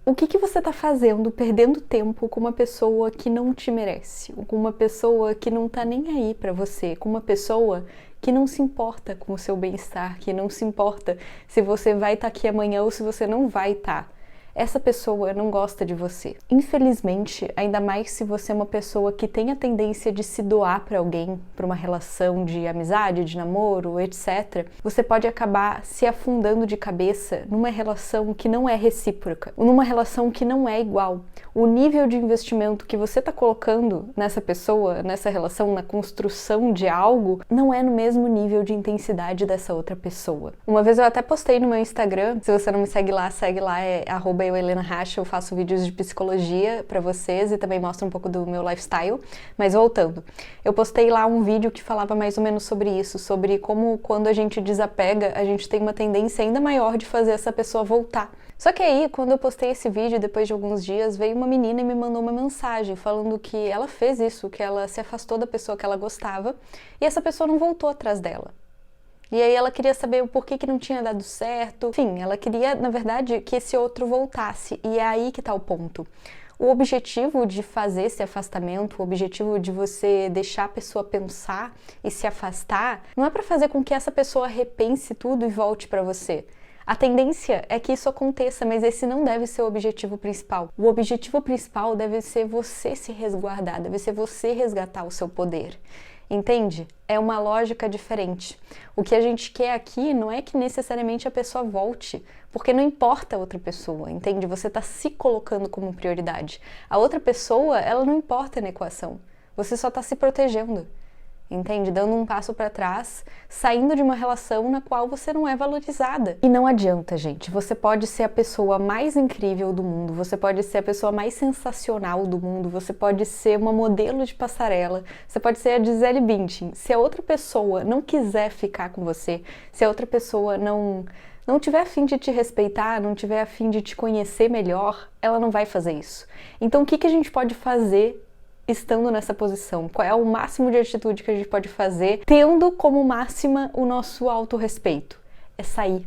O que você tá fazendo perdendo tempo com uma pessoa que não te merece? Ou com uma pessoa que não tá nem aí pra você? Com uma pessoa que não se importa com o seu bem-estar, que não se importa se você vai estar aqui amanhã ou se você não vai estar? Essa pessoa não gosta de você. Infelizmente, ainda mais se você é uma pessoa que tem a tendência de se doar para alguém, para uma relação de amizade, de namoro, etc., você pode acabar se afundando de cabeça numa relação que não é recíproca, numa relação que não é igual. O nível de investimento que você está colocando nessa pessoa, nessa relação, na construção de algo, não é no mesmo nível de intensidade dessa outra pessoa. Uma vez eu até postei no meu Instagram, se você não me segue lá, é @Helena_Racha, eu faço vídeos de psicologia pra vocês e também mostro um pouco do meu lifestyle. Mas voltando, eu postei lá um vídeo que falava mais ou menos sobre isso, sobre como quando a gente desapega, a gente tem uma tendência ainda maior de fazer essa pessoa voltar. Só que aí, quando eu postei esse vídeo, depois de alguns dias, veio uma menina e me mandou uma mensagem falando que ela fez isso, que ela se afastou da pessoa que ela gostava e essa pessoa não voltou atrás dela. E aí ela queria saber o porquê que não tinha dado certo. Enfim, ela queria, na verdade, que esse outro voltasse. E é aí que tá o ponto. O objetivo de fazer esse afastamento, o objetivo de você deixar a pessoa pensar e se afastar, não é para fazer com que essa pessoa repense tudo e volte para você. A tendência é que isso aconteça, mas esse não deve ser o objetivo principal. O objetivo principal deve ser você se resguardar, deve ser você resgatar o seu poder. Entende? É uma lógica diferente. O que a gente quer aqui não é que necessariamente a pessoa volte, porque não importa a outra pessoa, entende? Você está se colocando como prioridade. A outra pessoa, ela não importa na equação. Você só está se protegendo. Entende? Dando um passo para trás, saindo de uma relação na qual você não é valorizada. E não adianta, gente. Você pode ser a pessoa mais incrível do mundo, você pode ser a pessoa mais sensacional do mundo, você pode ser uma modelo de passarela, você pode ser a Gisele Bündchen. Se a outra pessoa não quiser ficar com você, se a outra pessoa não tiver a fim de te respeitar, não tiver a fim de te conhecer melhor, ela não vai fazer isso. Então o que a gente pode fazer estando nessa posição? Qual é o máximo de atitude que a gente pode fazer, tendo como máxima o nosso autorrespeito? É sair.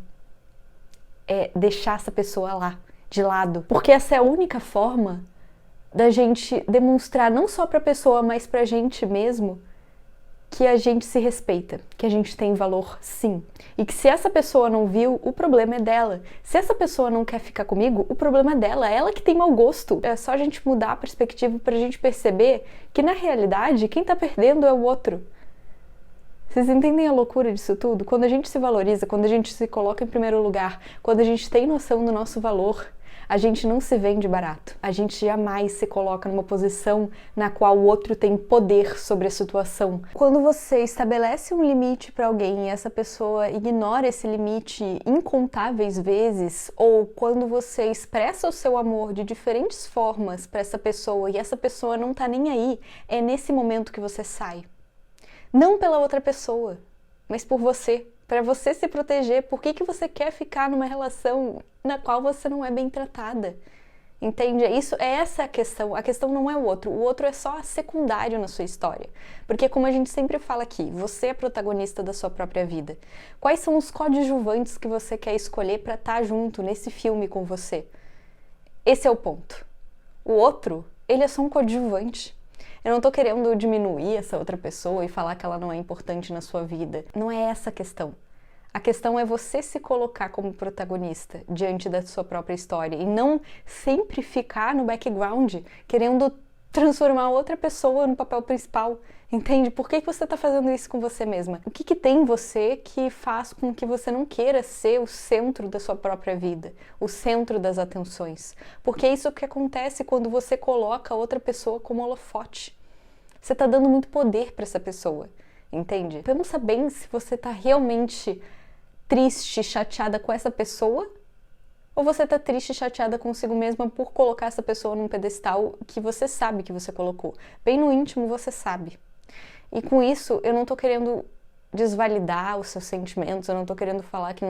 É deixar essa pessoa lá, de lado. Porque essa é a única forma da gente demonstrar não só pra pessoa, mas pra gente mesmo, que a gente se respeita, que a gente tem valor, sim. E que se essa pessoa não viu, o problema é dela. Se essa pessoa não quer ficar comigo, o problema é dela, é ela que tem mau gosto. É só a gente mudar a perspectiva pra gente perceber que, na realidade, quem tá perdendo é o outro. Vocês entendem a loucura disso tudo? Quando a gente se valoriza, quando a gente se coloca em primeiro lugar, quando a gente tem noção do nosso valor, a gente não se vende barato. A gente jamais se coloca numa posição na qual o outro tem poder sobre a situação. Quando você estabelece um limite para alguém e essa pessoa ignora esse limite incontáveis vezes, ou quando você expressa o seu amor de diferentes formas para essa pessoa e essa pessoa não tá nem aí, é nesse momento que você sai. Não pela outra pessoa, mas por você. Para você se proteger. Por que você quer ficar numa relação na qual você não é bem tratada? Entende? Essa é a questão. A questão não é o outro é só secundário na sua história. Porque como a gente sempre fala aqui, você é protagonista da sua própria vida. Quais são os coadjuvantes que você quer escolher para estar junto nesse filme com você? Esse é o ponto. O outro, ele é só um coadjuvante. Eu não tô querendo diminuir essa outra pessoa e falar que ela não é importante na sua vida. Não é essa a questão. A questão é você se colocar como protagonista diante da sua própria história e não sempre ficar no background querendo transformar outra pessoa no papel principal. Entende? Por que você tá fazendo isso com você mesma? O que tem em você que faz com que você não queira ser o centro da sua própria vida, o centro das atenções? Porque é isso que acontece quando você coloca outra pessoa como holofote. Você tá dando muito poder para essa pessoa, entende? Pensa bem se você tá realmente triste, chateada com essa pessoa, ou você tá triste e chateada consigo mesma por colocar essa pessoa num pedestal que você sabe que você colocou. Bem no íntimo você sabe. E com isso, eu não tô querendo desvalidar os seus sentimentos, eu não tô querendo falar que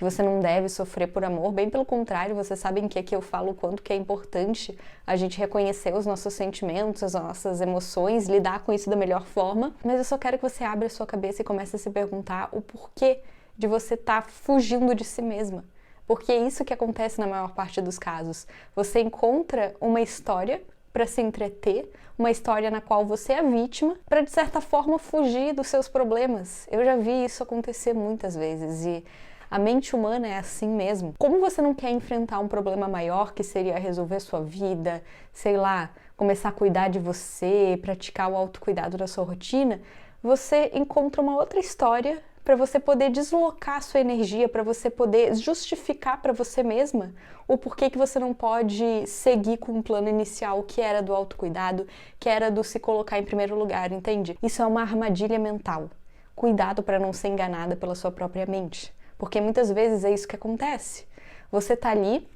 você não deve sofrer por amor, bem pelo contrário, vocês sabem que aqui eu falo o quanto que é importante a gente reconhecer os nossos sentimentos, as nossas emoções, lidar com isso da melhor forma, mas eu só quero que você abra a sua cabeça e comece a se perguntar o porquê de você estar fugindo de si mesma. Porque é isso que acontece na maior parte dos casos. Você encontra uma história para se entreter, uma história na qual você é a vítima, para de certa forma fugir dos seus problemas. Eu já vi isso acontecer muitas vezes e a mente humana é assim mesmo. Como você não quer enfrentar um problema maior, que seria resolver sua vida, sei lá, começar a cuidar de você, praticar o autocuidado da sua rotina, você encontra uma outra história para você poder deslocar a sua energia, para você poder justificar para você mesma o porquê que você não pode seguir com o plano inicial, que era do autocuidado, que era do se colocar em primeiro lugar, entende? Isso é uma armadilha mental. Cuidado para não ser enganada pela sua própria mente, porque muitas vezes é isso que acontece. Você tá ali,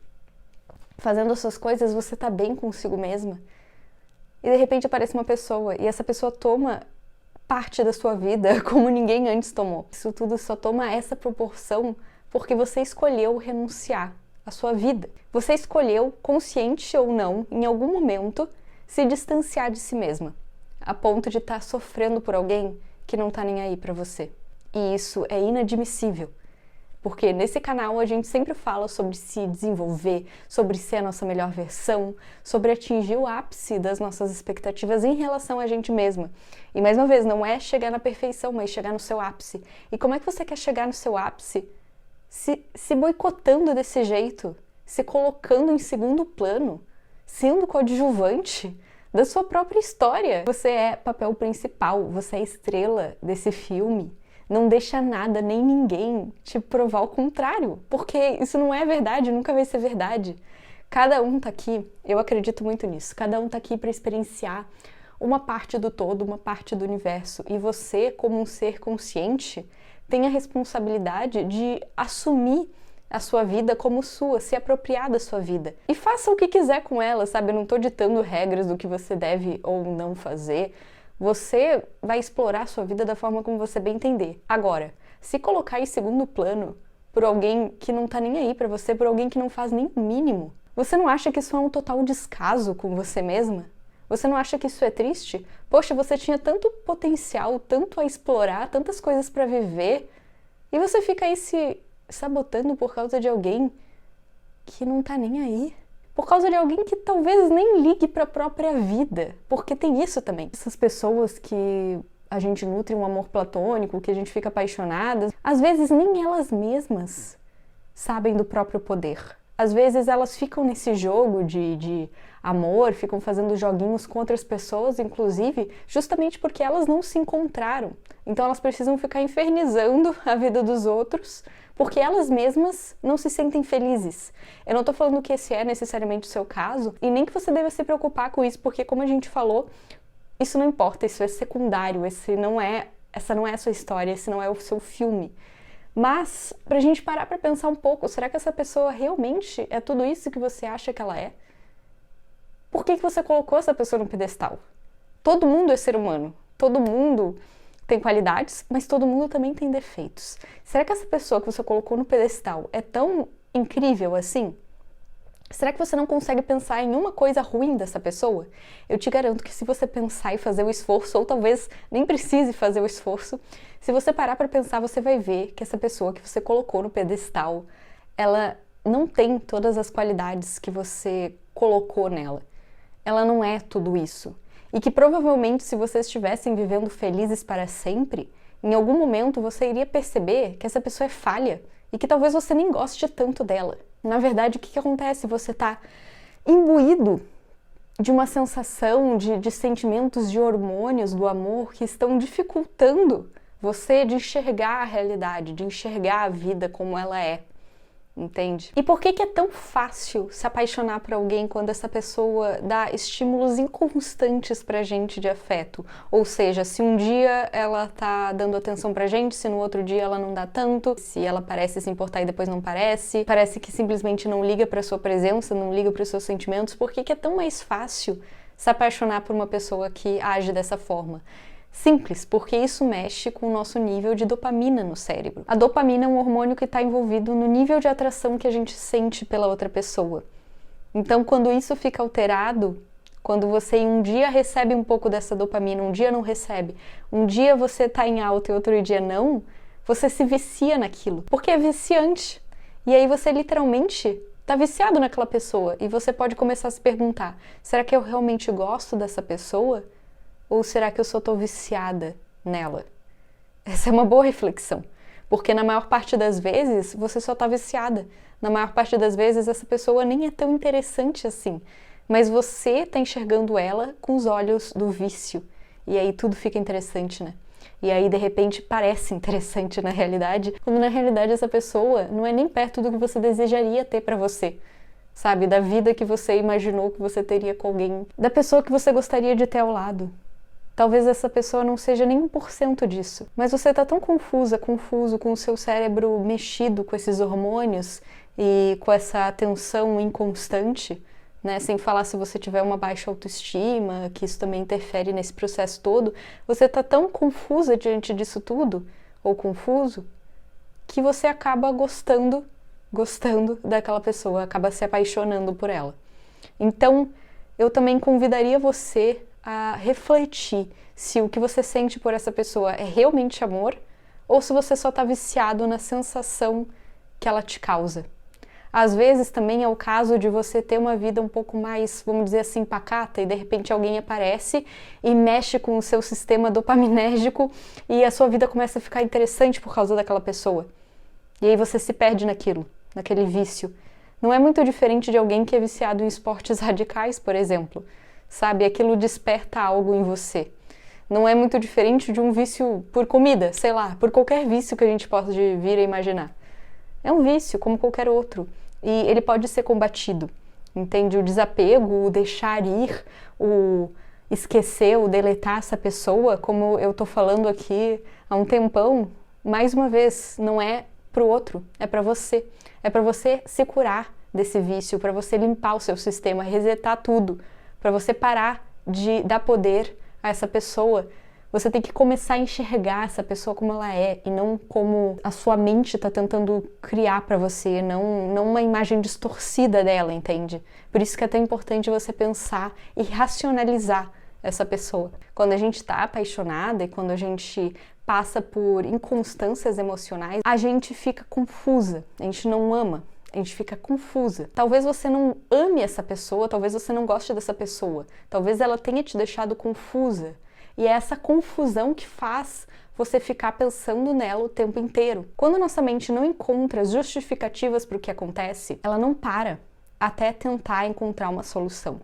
fazendo as suas coisas, você tá bem consigo mesma, e de repente aparece uma pessoa, e essa pessoa toma parte da sua vida como ninguém antes tomou. Isso tudo só toma essa proporção porque você escolheu renunciar à sua vida. Você escolheu, consciente ou não, em algum momento, se distanciar de si mesma, a ponto de estar sofrendo por alguém que não tá nem aí pra você. E isso é inadmissível. Porque nesse canal a gente sempre fala sobre se desenvolver, sobre ser a nossa melhor versão, sobre atingir o ápice das nossas expectativas em relação a gente mesma. E mais uma vez, não é chegar na perfeição, mas chegar no seu ápice. E como é que você quer chegar no seu ápice se boicotando desse jeito, se colocando em segundo plano, sendo coadjuvante da sua própria história? Você é papel principal, você é estrela desse filme. Não deixa nada, nem ninguém te provar o contrário, porque isso não é verdade, nunca vai ser verdade. Cada um tá aqui, eu acredito muito nisso, cada um tá aqui para experienciar uma parte do todo, uma parte do universo, e você, como um ser consciente, tem a responsabilidade de assumir a sua vida como sua, se apropriar da sua vida. E faça o que quiser com ela, sabe? Eu não tô ditando regras do que você deve ou não fazer. Você vai explorar a sua vida da forma como você bem entender. Agora, se colocar em segundo plano por alguém que não tá nem aí pra você, por alguém que não faz nem o mínimo, você não acha que isso é um total descaso com você mesma? Você não acha que isso é triste? Poxa, você tinha tanto potencial, tanto a explorar, tantas coisas pra viver, e você fica aí se sabotando por causa de alguém que não tá nem aí. Por causa de alguém que talvez nem ligue para a própria vida, porque tem isso também. Essas pessoas que a gente nutre um amor platônico, que a gente fica apaixonada, às vezes nem elas mesmas sabem do próprio poder. Às vezes elas ficam nesse jogo de amor, ficam fazendo joguinhos com outras pessoas, inclusive, justamente porque elas não se encontraram. Então elas precisam ficar infernizando a vida dos outros, porque elas mesmas não se sentem felizes. Eu não tô falando que esse é necessariamente o seu caso, e nem que você deva se preocupar com isso, porque como a gente falou, isso não importa, isso é secundário, essa não é a sua história, esse não é o seu filme. Mas, pra gente parar pra pensar um pouco, será que essa pessoa realmente é tudo isso que você acha que ela é? Por que você colocou essa pessoa no pedestal? Todo mundo é ser humano, todo mundo tem qualidades, mas todo mundo também tem defeitos. Será que essa pessoa que você colocou no pedestal é tão incrível assim? Será que você não consegue pensar em uma coisa ruim dessa pessoa? Eu te garanto que se você pensar e fazer o esforço, ou talvez nem precise fazer o esforço, se você parar para pensar, você vai ver que essa pessoa que você colocou no pedestal, ela não tem todas as qualidades que você colocou nela. Ela não é tudo isso. E que provavelmente, se vocês estivessem vivendo felizes para sempre, em algum momento você iria perceber que essa pessoa é falha e que talvez você nem goste tanto dela. Na verdade, o que acontece? Você está imbuído de uma sensação de sentimentos, de hormônios do amor que estão dificultando você de enxergar a realidade, de enxergar a vida como ela é. Entende? E por que é tão fácil se apaixonar por alguém quando essa pessoa dá estímulos inconstantes pra gente de afeto? Ou seja, se um dia ela tá dando atenção pra gente, se no outro dia ela não dá tanto, se ela parece se importar e depois não parece que simplesmente não liga pra sua presença, não liga pros seus sentimentos, por que é tão mais fácil se apaixonar por uma pessoa que age dessa forma? Simples, porque isso mexe com o nosso nível de dopamina no cérebro. A dopamina é um hormônio que está envolvido no nível de atração que a gente sente pela outra pessoa. Então, quando isso fica alterado, quando você um dia recebe um pouco dessa dopamina, um dia não recebe, um dia você está em alta e outro dia não, você se vicia naquilo, porque é viciante. E aí você literalmente tá viciado naquela pessoa e você pode começar a se perguntar, será que eu realmente gosto dessa pessoa? Ou será que eu só tô viciada nela? Essa é uma boa reflexão, porque na maior parte das vezes você só tá viciada. Na maior parte das vezes essa pessoa nem é tão interessante assim, mas você tá enxergando ela com os olhos do vício. E aí tudo fica interessante, né? E aí, de repente, parece interessante na realidade, quando na realidade essa pessoa não é nem perto do que você desejaria ter pra você, sabe? Da vida que você imaginou que você teria com alguém, da pessoa que você gostaria de ter ao lado. Talvez essa pessoa não seja nem 1% disso, mas você tá tão confuso, com o seu cérebro mexido com esses hormônios e com essa atenção inconstante, né? Sem falar se você tiver uma baixa autoestima, que isso também interfere nesse processo todo, você tá tão confusa diante disso tudo, ou confuso, que você acaba gostando daquela pessoa, acaba se apaixonando por ela. Então, eu também convidaria você a refletir se o que você sente por essa pessoa é realmente amor, ou se você só tá viciado na sensação que ela te causa. Às vezes também é o caso de você ter uma vida um pouco mais, vamos dizer assim, pacata e de repente alguém aparece e mexe com o seu sistema dopaminérgico e a sua vida começa a ficar interessante por causa daquela pessoa. E aí você se perde naquilo, naquele vício. Não é muito diferente de alguém que é viciado em esportes radicais, por exemplo. Sabe? Aquilo desperta algo em você. Não é muito diferente de um vício por comida, sei lá, por qualquer vício que a gente possa vir a imaginar. É um vício, como qualquer outro. E ele pode ser combatido, entende? O desapego, o deixar ir, o esquecer, o deletar essa pessoa, como eu tô falando aqui há um tempão, mais uma vez, não é pro outro, é pra você. É pra você se curar desse vício, pra você limpar o seu sistema, resetar tudo, pra você parar de dar poder a essa pessoa. Você tem que começar a enxergar essa pessoa como ela é e não como a sua mente está tentando criar para você, não uma imagem distorcida dela, entende? Por isso que é tão importante você pensar e racionalizar essa pessoa. Quando a gente está apaixonada e quando a gente passa por inconstâncias emocionais, a gente fica confusa, a gente não ama. A gente fica confusa. Talvez você não ame essa pessoa, talvez você não goste dessa pessoa, talvez ela tenha te deixado confusa. E é essa confusão que faz você ficar pensando nela o tempo inteiro. Quando nossa mente não encontra justificativas para o que acontece, ela não para até tentar encontrar uma solução.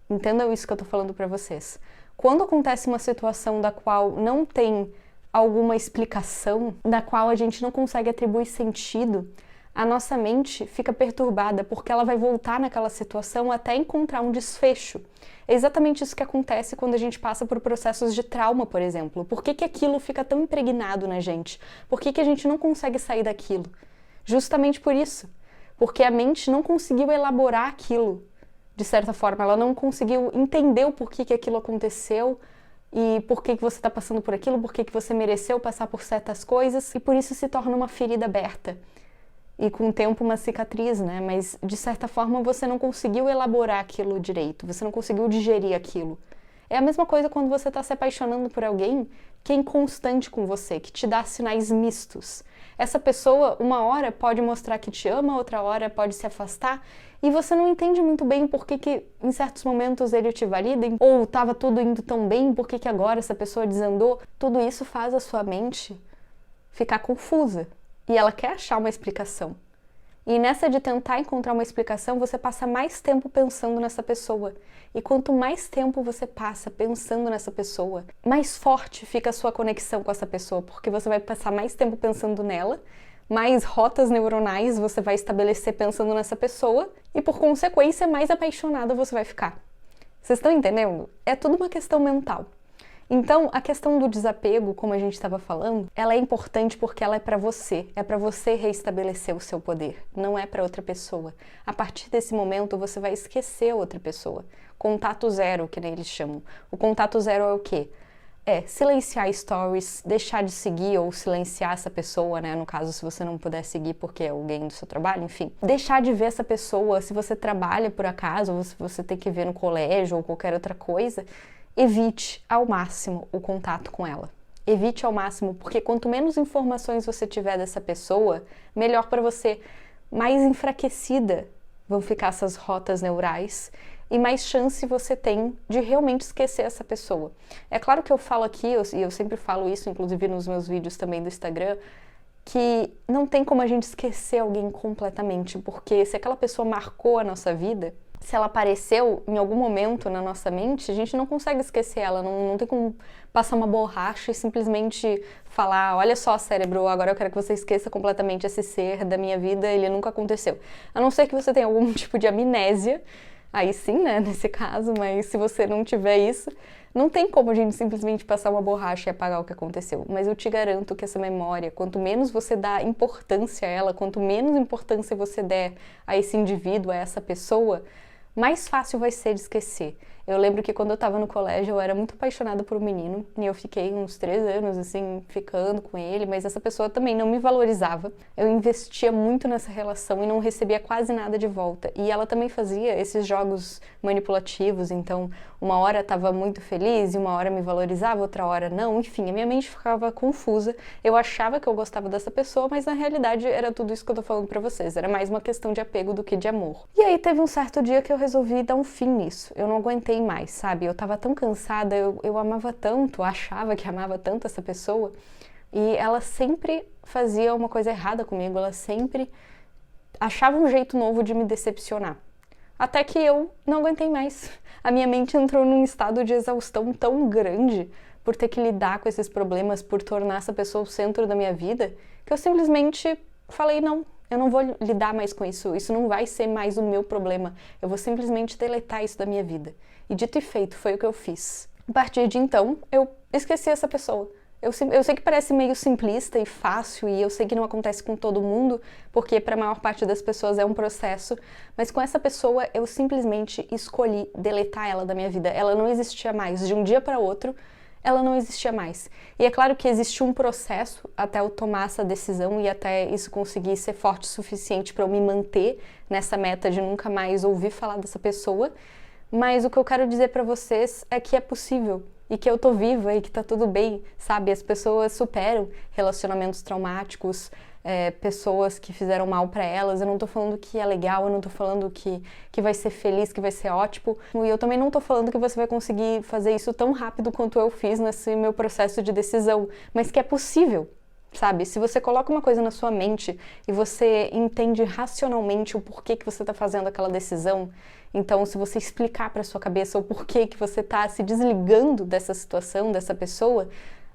Entendam isso que eu tô falando para vocês. Quando acontece uma situação da qual não tem alguma explicação, da qual a gente não consegue atribuir sentido, a nossa mente fica perturbada porque ela vai voltar naquela situação até encontrar um desfecho. É exatamente isso que acontece quando a gente passa por processos de trauma, por exemplo. Por que aquilo fica tão impregnado na gente? Por que a gente não consegue sair daquilo? Justamente por isso. Porque a mente não conseguiu elaborar aquilo, de certa forma. Ela não conseguiu entender o porquê que aquilo aconteceu e por que você está passando por aquilo, por que você mereceu passar por certas coisas, e por isso se torna uma ferida aberta. E com o tempo uma cicatriz, né? Mas de certa forma você não conseguiu elaborar aquilo direito, você não conseguiu digerir aquilo. É a mesma coisa quando você está se apaixonando por alguém que é inconstante com você, que te dá sinais mistos. Essa pessoa, uma hora pode mostrar que te ama, outra hora pode se afastar, e você não entende muito bem por que em certos momentos ele te valida, ou estava tudo indo tão bem, por que agora essa pessoa desandou. Tudo isso faz a sua mente ficar confusa. E ela quer achar uma explicação. E nessa de tentar encontrar uma explicação, você passa mais tempo pensando nessa pessoa. E quanto mais tempo você passa pensando nessa pessoa, mais forte fica a sua conexão com essa pessoa, porque você vai passar mais tempo pensando nela, mais rotas neuronais você vai estabelecer pensando nessa pessoa, e por consequência, mais apaixonada você vai ficar. Vocês estão entendendo? É tudo uma questão mental. Então, a questão do desapego, como a gente estava falando, ela é importante porque ela é para você reestabelecer o seu poder, não é para outra pessoa. A partir desse momento, você vai esquecer a outra pessoa. Contato zero, que nem eles chamam. O contato zero é o quê? É silenciar stories, deixar de seguir ou silenciar essa pessoa, né? No caso, se você não puder seguir porque é alguém do seu trabalho, enfim. Deixar de ver essa pessoa, se você trabalha por acaso, ou se você tem que ver no colégio ou qualquer outra coisa, evite ao máximo o contato com ela. Evite ao máximo, porque quanto menos informações você tiver dessa pessoa, melhor para você. mais enfraquecida vão ficar essas rotas neurais e mais chance você tem de realmente esquecer essa pessoa. É claro que eu falo aqui, e eu sempre falo isso, inclusive nos meus vídeos também do Instagram, que não tem como a gente esquecer alguém completamente, porque se aquela pessoa marcou a nossa vida, se ela apareceu em algum momento na nossa mente, a gente não consegue esquecer ela, não tem como passar uma borracha e simplesmente falar, olha só, cérebro, agora eu quero que você esqueça completamente esse ser da minha vida, ele nunca aconteceu. A não ser que você tenha algum tipo de amnésia, aí sim, né, nesse caso, mas se você não tiver isso, não tem como a gente simplesmente passar uma borracha e apagar o que aconteceu. Mas eu te garanto que essa memória, quanto menos você dá importância a ela, quanto menos importância você der a esse indivíduo, a essa pessoa, mais fácil vai ser de esquecer. Eu lembro que quando eu tava no colégio, eu era muito apaixonada por um menino, e eu fiquei uns 3 anos, assim, ficando com ele, mas essa pessoa também não me valorizava. Eu investia muito nessa relação e não recebia quase nada de volta. E ela também fazia esses jogos manipulativos, então uma hora tava muito feliz e uma hora me valorizava, outra hora não, enfim, a minha mente ficava confusa. Eu achava que eu gostava dessa pessoa, mas na realidade era tudo isso que eu tô falando pra vocês, era mais uma questão de apego do que de amor. E aí teve um certo dia que eu resolvi dar um fim nisso. Eu não aguentei mais, sabe? Eu tava tão cansada, eu amava tanto, achava que amava tanto essa pessoa, e ela sempre fazia uma coisa errada comigo, ela sempre achava um jeito novo de me decepcionar. Até que eu não aguentei mais. A minha mente entrou num estado de exaustão tão grande por ter que lidar com esses problemas, por tornar essa pessoa o centro da minha vida, que eu simplesmente falei, não, eu não vou lidar mais com isso, isso não vai ser mais o meu problema, eu vou simplesmente deletar isso da minha vida. E dito e feito, foi o que eu fiz. A partir de então, eu esqueci essa pessoa. Eu sei que parece meio simplista e fácil, e eu sei que não acontece com todo mundo, porque para a maior parte das pessoas é um processo, mas com essa pessoa eu simplesmente escolhi deletar ela da minha vida. Ela não existia mais. De um dia para outro, ela não existia mais. E é claro que existe um processo até eu tomar essa decisão e até isso conseguir ser forte o suficiente para eu me manter nessa meta de nunca mais ouvir falar dessa pessoa. Mas o que eu quero dizer pra vocês é que é possível e que eu tô viva e que tá tudo bem, sabe? As pessoas superam relacionamentos traumáticos, pessoas que fizeram mal pra elas. Eu não tô falando que é legal, eu não tô falando que vai ser feliz, que vai ser ótimo. E eu também não tô falando que você vai conseguir fazer isso tão rápido quanto eu fiz nesse meu processo de decisão, mas que é possível. Sabe, se você coloca uma coisa na sua mente e você entende racionalmente o porquê que você está fazendo aquela decisão, então se você explicar para sua cabeça o porquê que você está se desligando dessa situação, dessa pessoa,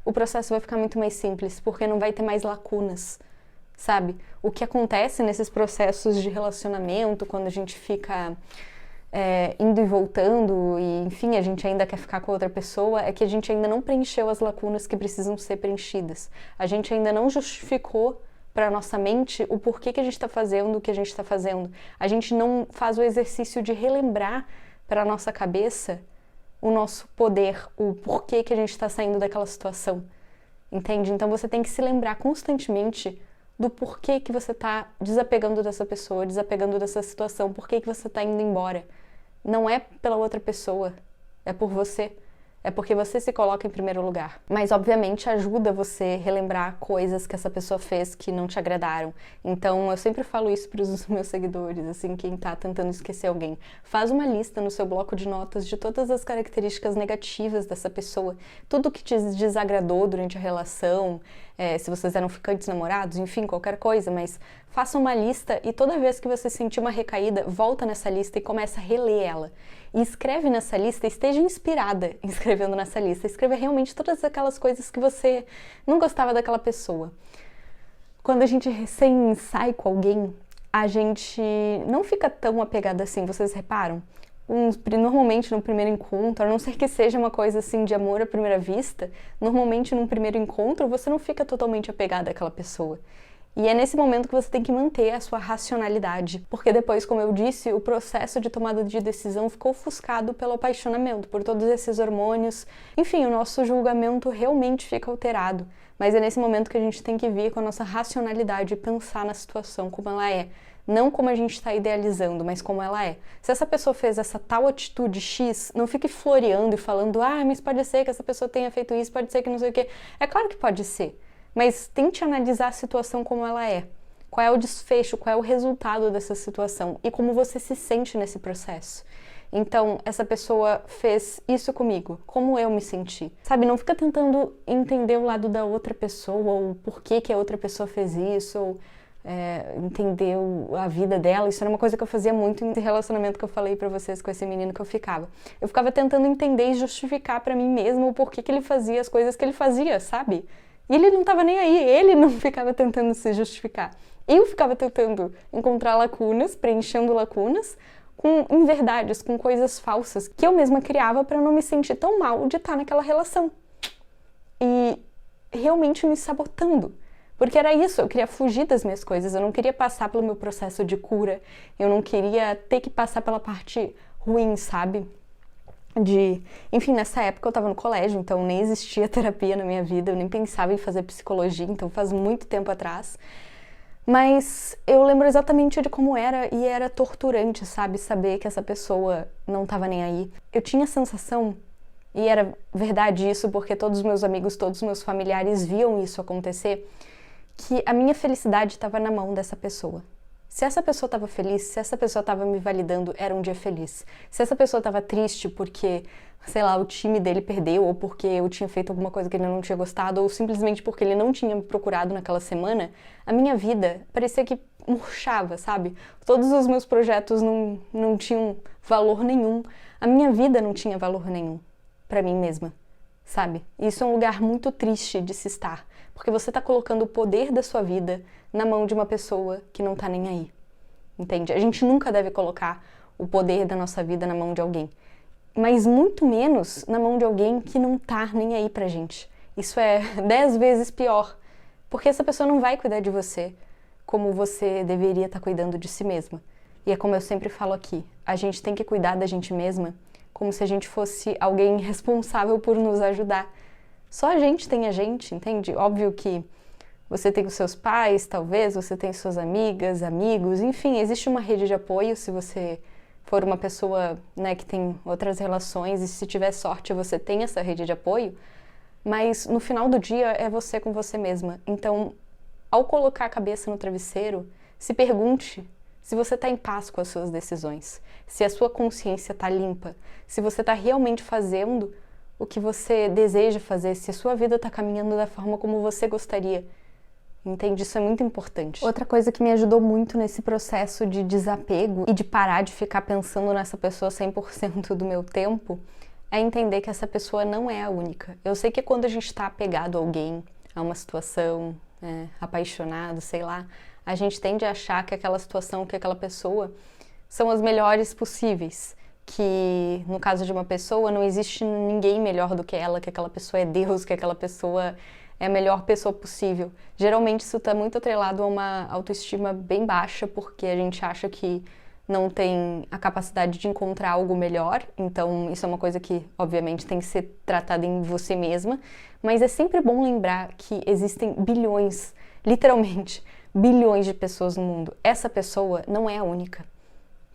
o processo vai ficar muito mais simples, porque não vai ter mais lacunas, sabe? O que acontece nesses processos de relacionamento, quando a gente fica indo e voltando e, enfim, a gente ainda quer ficar com outra pessoa, é que a gente ainda não preencheu as lacunas que precisam ser preenchidas. A gente ainda não justificou para nossa mente o porquê que a gente está fazendo o que a gente está fazendo. A gente não faz o exercício de relembrar para nossa cabeça o nosso poder, o porquê que a gente está saindo daquela situação. Entende? Então você tem que se lembrar constantemente do porquê que você está desapegando dessa pessoa, desapegando dessa situação, porquê que você está indo embora. Não é pela outra pessoa, é por você. É porque você se coloca em primeiro lugar. Mas, obviamente, ajuda você relembrar coisas que essa pessoa fez que não te agradaram. Então, eu sempre falo isso para os meus seguidores, assim, quem tá tentando esquecer alguém. Faz uma lista no seu bloco de notas de todas as características negativas dessa pessoa. Tudo que te desagradou durante a relação, se vocês eram ficantes, namorados, enfim, qualquer coisa. Mas faça uma lista e toda vez que você sentir uma recaída, volta nessa lista e começa a reler ela. E escreve nessa lista, esteja inspirada escrevendo nessa lista. Escreva realmente todas aquelas coisas que você não gostava daquela pessoa. Quando a gente recém sai com alguém, a gente não fica tão apegada assim, vocês reparam? Normalmente no primeiro encontro, a não ser que seja uma coisa assim de amor à primeira vista, normalmente num primeiro encontro você não fica totalmente apegada àquela pessoa. E é nesse momento que você tem que manter a sua racionalidade, porque depois, como eu disse, o processo de tomada de decisão ficou ofuscado pelo apaixonamento, por todos esses hormônios. Enfim, o nosso julgamento realmente fica alterado, mas é nesse momento que a gente tem que vir com a nossa racionalidade e pensar na situação como ela é. Não como a gente está idealizando, mas como ela é. Se essa pessoa fez essa tal atitude X, não fique floreando e falando, mas pode ser que essa pessoa tenha feito isso, pode ser que não sei o quê. É claro que pode ser. Mas tente analisar a situação como ela é. Qual é o desfecho, qual é o resultado dessa situação e como você se sente nesse processo. Então, essa pessoa fez isso comigo, como eu me senti? Sabe, não fica tentando entender o lado da outra pessoa, ou por que que a outra pessoa fez isso, ou entender a vida dela. Isso era uma coisa que eu fazia muito em relacionamento que eu falei pra vocês com esse menino que eu ficava. Eu ficava tentando entender e justificar pra mim mesma o porquê que ele fazia as coisas que ele fazia, sabe? E ele não tava nem aí, ele não ficava tentando se justificar. Eu ficava tentando encontrar lacunas, preenchendo lacunas, com inverdades, com coisas falsas que eu mesma criava para não me sentir tão mal de estar naquela relação. E realmente me sabotando. Porque era isso, eu queria fugir das minhas coisas, eu não queria passar pelo meu processo de cura, eu não queria ter que passar pela parte ruim, sabe? Enfim, nessa época eu tava no colégio, então nem existia terapia na minha vida, eu nem pensava em fazer psicologia, então faz muito tempo atrás. Mas eu lembro exatamente de como era e era torturante, sabe? Saber que essa pessoa não tava nem aí. Eu tinha a sensação, e era verdade isso porque todos os meus amigos, todos os meus familiares viam isso acontecer, que a minha felicidade estava na mão dessa pessoa. Se essa pessoa estava feliz, se essa pessoa estava me validando, era um dia feliz. Se essa pessoa estava triste porque, sei lá, o time dele perdeu, ou porque eu tinha feito alguma coisa que ele não tinha gostado, ou simplesmente porque ele não tinha me procurado naquela semana, a minha vida parecia que murchava, sabe? Todos os meus projetos não tinham valor nenhum. A minha vida não tinha valor nenhum pra mim mesma, sabe? Isso é um lugar muito triste de se estar, porque você tá colocando o poder da sua vida na mão de uma pessoa que não tá nem aí, entende? A gente nunca deve colocar o poder da nossa vida na mão de alguém, mas muito menos na mão de alguém que não tá nem aí pra gente. Isso é 10 vezes pior, porque essa pessoa não vai cuidar de você como você deveria estar cuidando de si mesma. E é como eu sempre falo aqui, a gente tem que cuidar da gente mesma como se a gente fosse alguém responsável por nos ajudar. Só a gente tem a gente, entende? Óbvio que você tem os seus pais, talvez, você tem suas amigas, amigos, enfim, existe uma rede de apoio se você for uma pessoa, né, que tem outras relações e se tiver sorte você tem essa rede de apoio, mas no final do dia é você com você mesma. Então, ao colocar a cabeça no travesseiro, se pergunte se você está em paz com as suas decisões, se a sua consciência está limpa, se você está realmente fazendo o que você deseja fazer, se a sua vida está caminhando da forma como você gostaria. Entende? Isso é muito importante. Outra coisa que me ajudou muito nesse processo de desapego e de parar de ficar pensando nessa pessoa 100% do meu tempo é entender que essa pessoa não é a única. Eu sei que quando a gente está apegado a alguém, a uma situação, apaixonado, sei lá, a gente tende a achar que aquela situação, que aquela pessoa são as melhores possíveis. Que no caso de uma pessoa não existe ninguém melhor do que ela, que aquela pessoa é Deus, que aquela pessoa é a melhor pessoa possível. Geralmente isso está muito atrelado a uma autoestima bem baixa, porque a gente acha que não tem a capacidade de encontrar algo melhor, então isso é uma coisa que obviamente tem que ser tratada em você mesma, mas é sempre bom lembrar que existem bilhões, literalmente, bilhões de pessoas no mundo. Essa pessoa não é a única.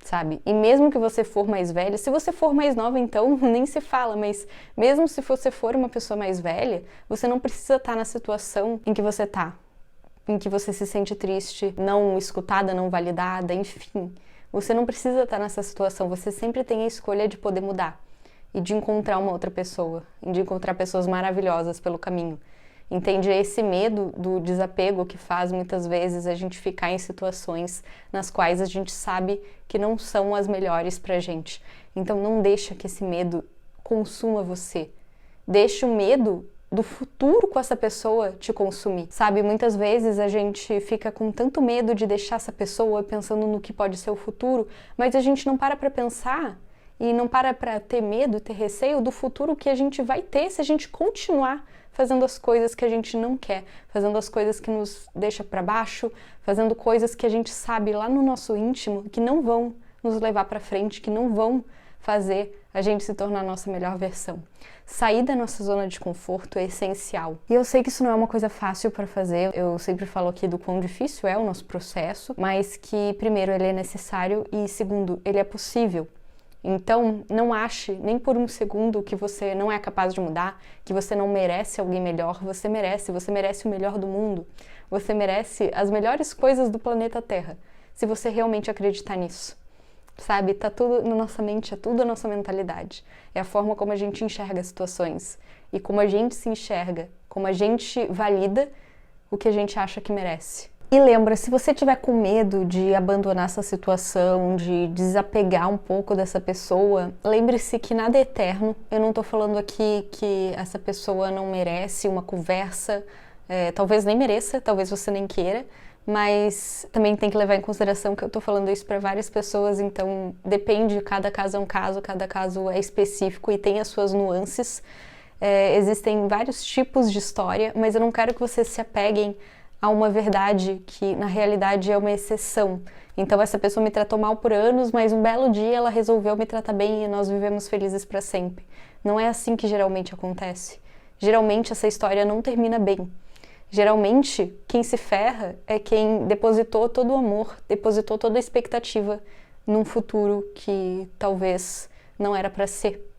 Sabe? E mesmo que você for mais velha, se você for mais nova, então nem se fala, mas mesmo se você for uma pessoa mais velha, você não precisa estar na situação em que você tá, em que você se sente triste, não escutada, não validada, enfim. Você não precisa estar nessa situação, você sempre tem a escolha de poder mudar e de encontrar uma outra pessoa, e de encontrar pessoas maravilhosas pelo caminho. Entende? É esse medo do desapego que faz muitas vezes a gente ficar em situações nas quais a gente sabe que não são as melhores pra gente. Então não deixa que esse medo consuma você. Deixa o medo do futuro com essa pessoa te consumir. Sabe, muitas vezes a gente fica com tanto medo de deixar essa pessoa pensando no que pode ser o futuro, mas a gente não para pra pensar e não para pra ter medo, ter receio do futuro que a gente vai ter se a gente continuar fazendo as coisas que a gente não quer, fazendo as coisas que nos deixa para baixo, fazendo coisas que a gente sabe lá no nosso íntimo que não vão nos levar para frente, que não vão fazer a gente se tornar a nossa melhor versão. Sair da nossa zona de conforto é essencial. E eu sei que isso não é uma coisa fácil para fazer, eu sempre falo aqui do quão difícil é o nosso processo, mas que primeiro ele é necessário e segundo, ele é possível. Então, não ache nem por um segundo que você não é capaz de mudar, que você não merece alguém melhor. Você merece o melhor do mundo. você merece as melhores coisas do planeta Terra, se você realmente acreditar nisso. Sabe, tá tudo na nossa mente, é tudo a nossa mentalidade. É a forma como a gente enxerga as situações e como a gente se enxerga, como a gente valida o que a gente acha que merece. E lembra, se você tiver com medo de abandonar essa situação, de desapegar um pouco dessa pessoa, lembre-se que nada é eterno. Eu não tô falando aqui que essa pessoa não merece uma conversa, talvez nem mereça, talvez você nem queira, mas também tem que levar em consideração que eu tô falando isso para várias pessoas, então depende, cada caso é um caso, cada caso é específico e tem as suas nuances. Existem vários tipos de história, mas eu não quero que vocês se apeguem a uma verdade que na realidade é uma exceção. Então essa pessoa me tratou mal por anos, mas um belo dia ela resolveu me tratar bem e nós vivemos felizes para sempre. Não é assim que geralmente acontece. Geralmente essa história não termina bem. Geralmente quem se ferra é quem depositou todo o amor, depositou toda a expectativa num futuro que talvez não era para ser.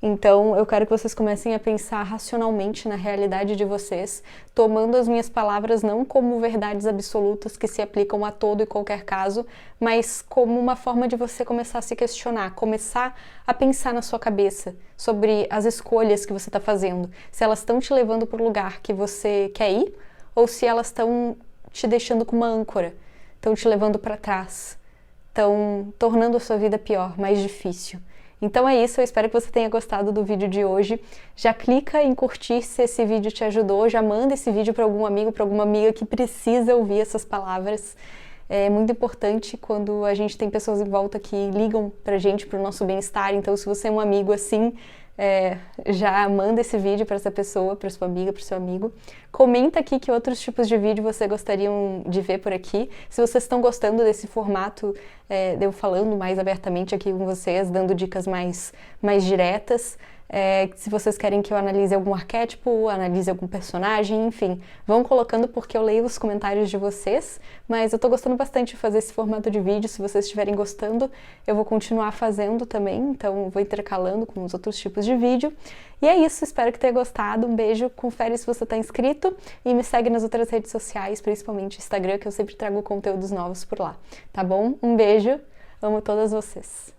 Então, eu quero que vocês comecem a pensar racionalmente na realidade de vocês, tomando as minhas palavras não como verdades absolutas que se aplicam a todo e qualquer caso, mas como uma forma de você começar a se questionar, começar a pensar na sua cabeça sobre as escolhas que você está fazendo, se elas estão te levando para o lugar que você quer ir ou se elas estão te deixando com uma âncora, estão te levando para trás, estão tornando a sua vida pior, mais difícil. Então é isso, eu espero que você tenha gostado do vídeo de hoje. Já clica em curtir se esse vídeo te ajudou, já manda esse vídeo para algum amigo, para alguma amiga que precisa ouvir essas palavras. É muito importante quando a gente tem pessoas em volta que ligam pra gente, pro nosso bem-estar. Então se você é um amigo assim, já manda esse vídeo para essa pessoa, para sua amiga, para seu amigo. Comenta aqui que outros tipos de vídeo você gostariam de ver por aqui. Se vocês estão gostando desse formato, de eu falando mais abertamente aqui com vocês, dando dicas mais diretas. Se vocês querem que eu analise algum arquétipo, analise algum personagem, enfim, vão colocando porque eu leio os comentários de vocês, mas eu tô gostando bastante de fazer esse formato de vídeo. Se vocês estiverem gostando, eu vou continuar fazendo também, então vou intercalando com os outros tipos de vídeo. E é isso, espero que tenha gostado, um beijo, confere se você tá inscrito e me segue nas outras redes sociais, principalmente Instagram, que eu sempre trago conteúdos novos por lá, tá bom? Um beijo, amo todas vocês!